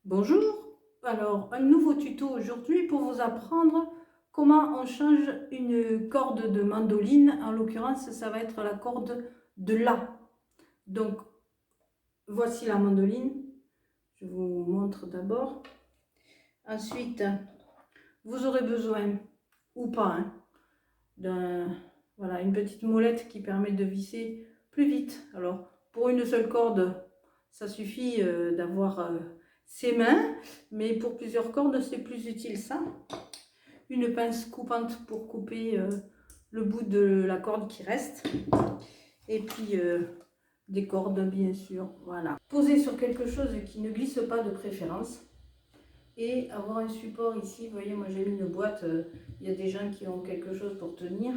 Bonjour, alors un nouveau tuto aujourd'hui pour vous apprendre comment on change une corde de mandoline. En l'occurrence, ça va être la corde de La. Donc voici la mandoline, je vous montre d'abord. Ensuite, vous aurez besoin, ou pas, voilà, une petite molette qui permet de visser plus vite. Alors pour une seule corde, ça suffit d'avoir ses mains, mais pour plusieurs cordes c'est plus utile ça. Une pince coupante pour couper le bout de la corde qui reste, et puis des cordes bien sûr. Voilà, poser sur quelque chose qui ne glisse pas de préférence, et avoir un support ici. Vous voyez, moi j'ai mis une boîte, il y a des gens qui ont quelque chose pour tenir,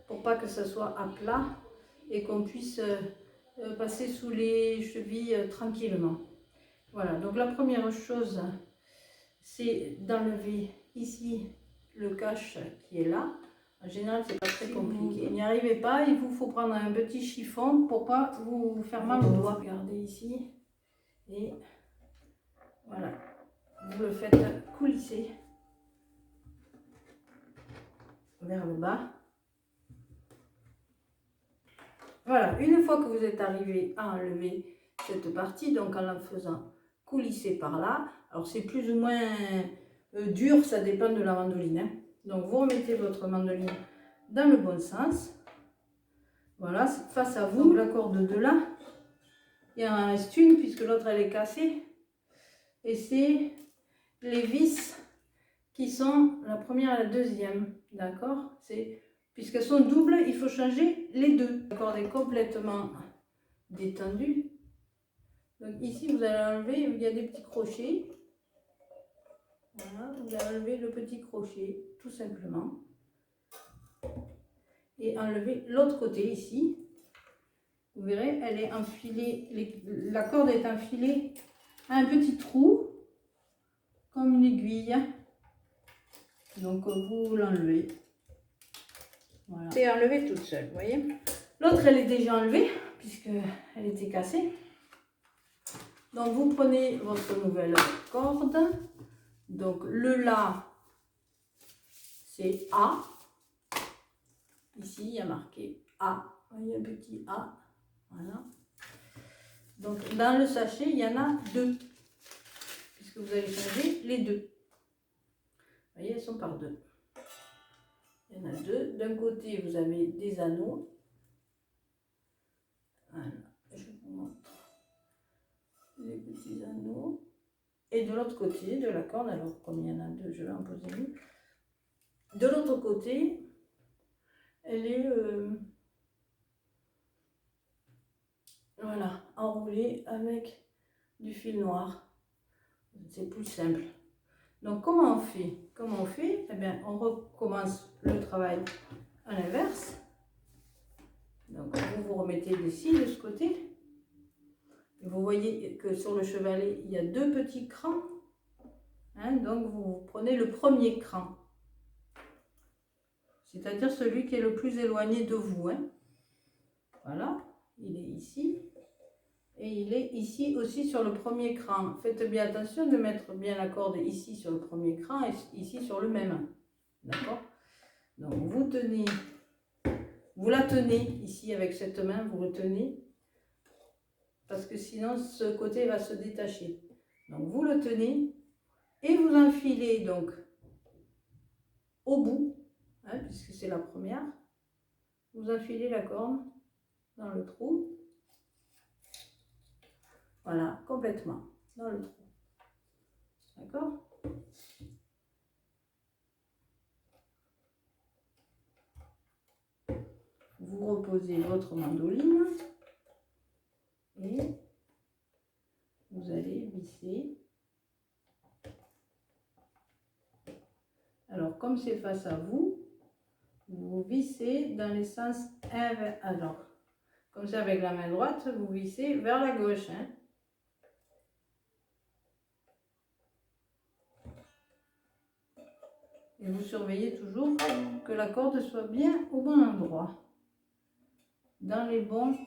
pour pas que ça soit à plat et qu'on puisse passer sous les chevilles tranquillement. Voilà, donc la première chose, c'est d'enlever ici le cache qui est là. En général, c'est pas très compliqué. Vous n'y arrivez pas, il vous faut prendre un petit chiffon pour pas vous faire mal aux doigts. Regardez ici, et voilà, vous le faites coulisser vers le bas. Voilà, une fois que vous êtes arrivé à enlever cette partie, donc en la faisant coulisser par là, alors c'est plus ou moins dur, ça dépend de la mandoline, hein. Donc vous remettez votre mandoline dans le bon sens. Voilà, face à vous, donc la corde de là, il y en reste une puisque l'autre elle est cassée. Et c'est les vis qui sont la première et la deuxième, d'accord? Puisqu'elles sont doubles, il faut changer les deux. La corde est complètement détendue. Donc ici vous allez enlever, il y a des petits crochets. Voilà, vous allez enlever le petit crochet tout simplement. Et enlever l'autre côté ici. Vous verrez, elle est enfilée, la corde est enfilée à un petit trou, comme une aiguille. Donc vous l'enlevez. Voilà. C'est enlevé toute seule, vous voyez. L'autre elle est déjà enlevée, puisqu'elle était cassée. Donc vous prenez votre nouvelle corde. Donc le La, c'est A. Ici, il y a marqué A. Il y a un petit A. Voilà. Donc dans le sachet, il y en a deux, puisque vous allez changer les deux. Vous voyez, elles sont par deux. Il y en a deux. D'un côté, vous avez des anneaux. Voilà, je vous montre les petits anneaux. Et de l'autre côté de la corde, alors comme il y en a deux, je vais en poser une. De l'autre côté, elle est voilà, enroulée avec du fil noir. C'est plus simple. Donc comment on fait? Comment on fait? Eh bien, on recommence le travail à l'inverse. Donc vous vous remettez ici de ce côté. Et vous voyez que sur le chevalet, il y a deux petits crans. Hein, donc vous prenez le premier cran, c'est-à-dire celui qui est le plus éloigné de vous. Hein. Voilà, il est ici. Et il est ici aussi sur le premier cran. Faites bien attention de mettre bien la corde ici sur le premier cran et ici sur le même. D'accord? Donc vous tenez, vous la tenez ici avec cette main, vous le tenez, parce que sinon ce côté va se détacher. Donc vous le tenez et vous enfilez donc au bout, hein, puisque c'est la première, vous enfilez la corde dans le trou. Voilà, complètement dans le trou. D'accord? Vous reposez votre mandoline et vous allez visser. Alors, comme c'est face à vous, vous vissez dans les sens inverse. Alors, comme ça avec la main droite, vous vissez vers la gauche. Hein. Et vous surveillez toujours que la corde soit bien au bon endroit, dans les bons.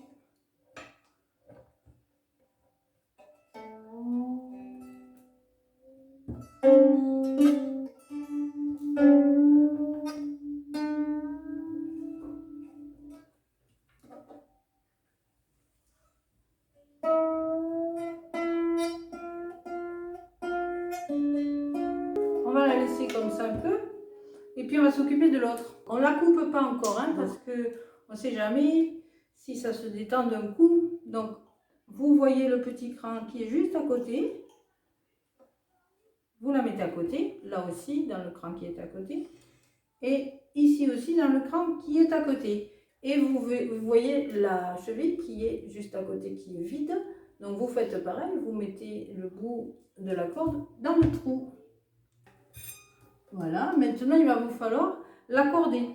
va la laisser comme ça un peu. Et puis on va s'occuper de l'autre. On ne la coupe pas encore, hein, parce que on ne sait jamais si ça se détend d'un coup. Donc vous voyez le petit cran qui est juste à côté. Vous la mettez à côté, là aussi dans le cran qui est à côté. Et ici aussi dans le cran qui est à côté. Et vous voyez la cheville qui est juste à côté, qui est vide. Donc vous faites pareil, vous mettez le bout de la corde dans le trou. Voilà, maintenant il va vous falloir l'accorder.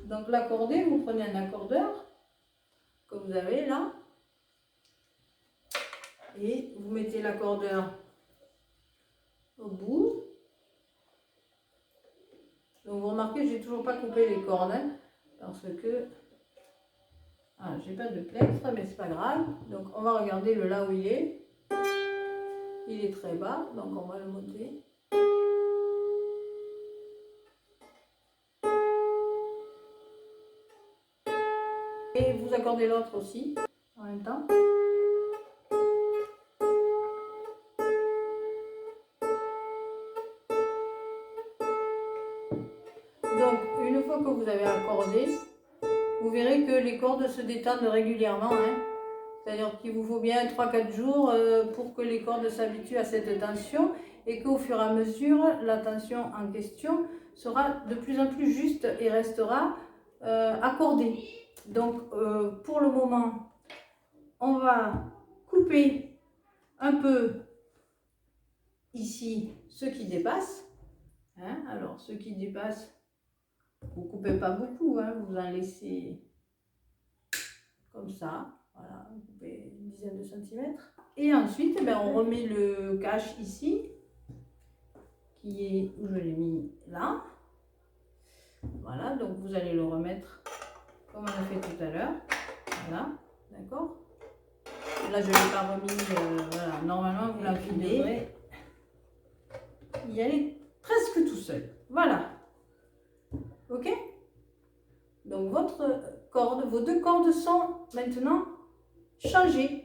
Donc l'accorder, vous prenez un accordeur que vous avez là. Et vous mettez l'accordeur au bout. Donc vous remarquez, j'ai toujours pas coupé les cordes, hein, parce que j'ai pas de plectre, mais c'est pas grave. Donc on va regarder le là où il est. Il est très bas, donc on va le monter. Et vous accordez l'autre aussi en même temps. Donc une fois que vous avez accordé, vous verrez que les cordes se détendent régulièrement, hein. C'est-à-dire qu'il vous faut bien 3-4 jours pour que les cordes s'habituent à cette tension et qu'au fur et à mesure, la tension en question sera de plus en plus juste et restera accordée. Donc pour le moment, on va couper un peu ici ce qui dépasse. Hein. Alors ce qui dépasse, vous ne coupez pas beaucoup, hein, vous en laissez comme ça. Voilà, vous coupez une dizaine de centimètres. Et ensuite, on remet le cache ici, qui est où je l'ai mis là. Voilà, donc vous allez le remettre comme on a fait tout à l'heure. Voilà, d'accord. Là, je ne l'ai pas remis. Voilà, normalement, vous l'enfilez. Y aller presque tout seul. Voilà. Ok? Donc, votre corde, vos deux cordes sont maintenant changées.